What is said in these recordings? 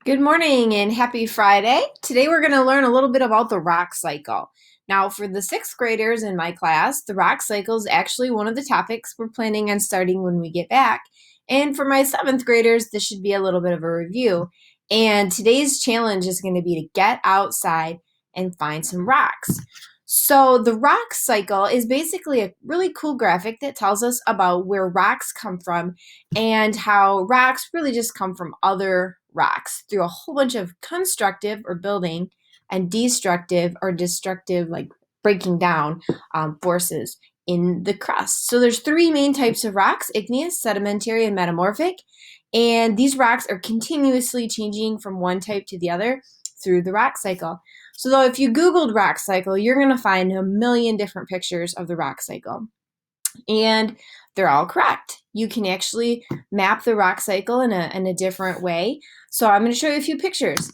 Good morning and happy Friday. Today we're going to learn a little bit about the rock cycle. Now, for the sixth graders in my class, the rock cycle is actually one of the topics we're planning on starting when we get back. And for my seventh graders, this should be a little bit of a review. And today's challenge is going to be to get outside and find some rocks. So the rock cycle is basically a really cool graphic that tells us about where rocks come from and how rocks really just come from other rocks through a whole bunch of constructive or building and destructive or destructive, like breaking down forces in the crust. So there's three main types of rocks: igneous, sedimentary, and metamorphic. And these rocks are continuously changing from one type to the other through the rock cycle. So though if you Googled rock cycle, you're going to find a million different pictures of the rock cycle. And they're all correct. You can actually map the rock cycle in a different way. So I'm going to show you a few pictures.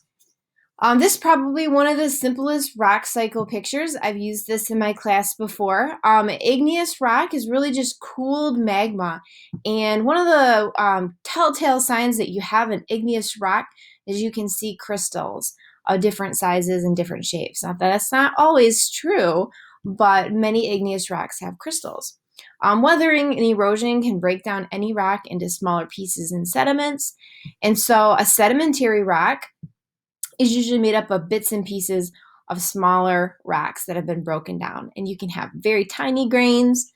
This is probably one of the simplest rock cycle pictures. I've used this in my class before. Igneous rock is really just cooled magma. And one of the telltale signs that you have an igneous rock is you can see crystals of different sizes and different shapes. Now, that's not always true, but many igneous rocks have crystals. Weathering and erosion can break down any rock into smaller pieces and sediments. And so a sedimentary rock is usually made up of bits and pieces of smaller rocks that have been broken down. And you can have very tiny grains,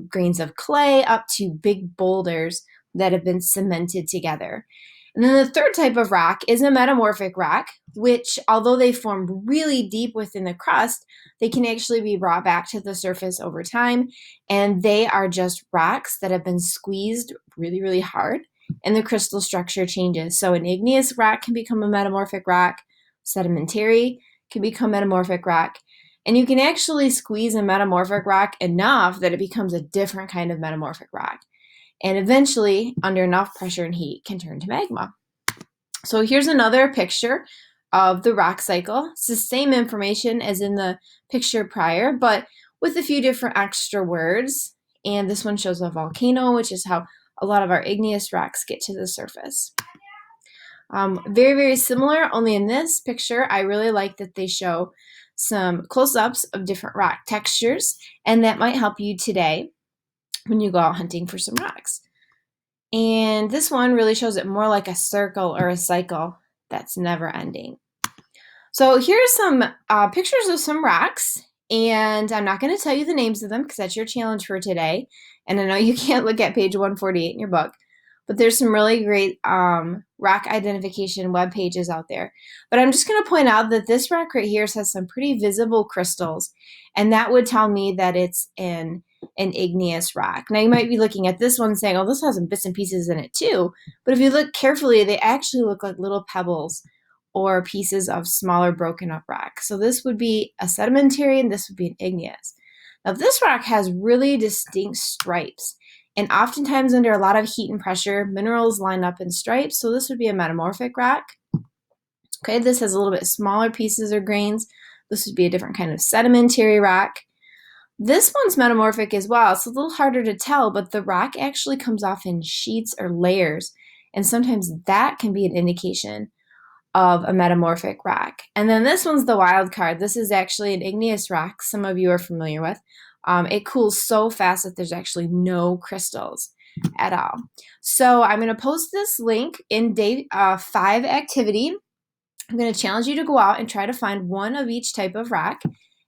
grains of clay, up to big boulders that have been cemented together. And then the third type of rock is a metamorphic rock, which, although they formed really deep within the crust, they can actually be brought back to the surface over time. And they are just rocks that have been squeezed really, really hard, and the crystal structure changes. So an igneous rock can become a metamorphic rock, sedimentary can become metamorphic rock, and you can actually squeeze a metamorphic rock enough that it becomes a different kind of metamorphic rock. And eventually, under enough pressure and heat, can turn to magma. So here's another picture of the rock cycle. It's the same information as in the picture prior, but with a few different extra words. And this one shows a volcano, which is how a lot of our igneous rocks get to the surface. Very, very similar, only in this picture, I really like that they show some close-ups of different rock textures, and that might help you today when you go out hunting for some rocks. And this one really shows it more like a circle or a cycle that's never ending. So here's some pictures of some rocks, and I'm not going to tell you the names of them because that's your challenge for today. And I know you can't look at page 148 in your book, but there's some really great rock identification web pages out there. But I'm just going to point out that this rock right here has some pretty visible crystals, and that would tell me that it's an igneous rock. Now you might be looking at this one saying, oh, this has some bits and pieces in it too. But if you look carefully, they actually look like little pebbles or pieces of smaller broken up rock. So this would be a sedimentary and this would be an igneous. Now this rock has really distinct stripes, and oftentimes under a lot of heat and pressure, minerals line up in stripes. So this would be a metamorphic rock. Okay, this has a little bit smaller pieces or grains. This would be a different kind of sedimentary rock. This one's metamorphic as well. It's a little harder to tell, but the rock actually comes off in sheets or layers, and sometimes that can be an indication of a metamorphic rock. And then this one's the wild card. This is actually an igneous rock some of you are familiar with. It cools so fast that there's actually no crystals at all. So I'm going to post this link in day 5 activity. I'm going to challenge you to go out and try to find one of each type of rock.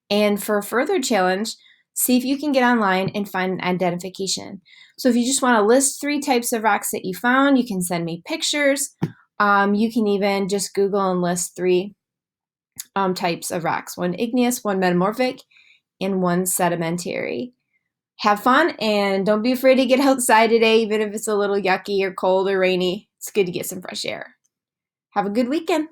And for a further challenge, see if you can get online and find an identification. So if you just want to list 3 types of rocks that you found, you can send me pictures. You can even just Google and list 3 types of rocks: 1 igneous, 1 metamorphic, and 1 sedimentary. Have fun, and don't be afraid to get outside today, even if it's a little yucky or cold or rainy. It's good to get some fresh air. Have a good weekend.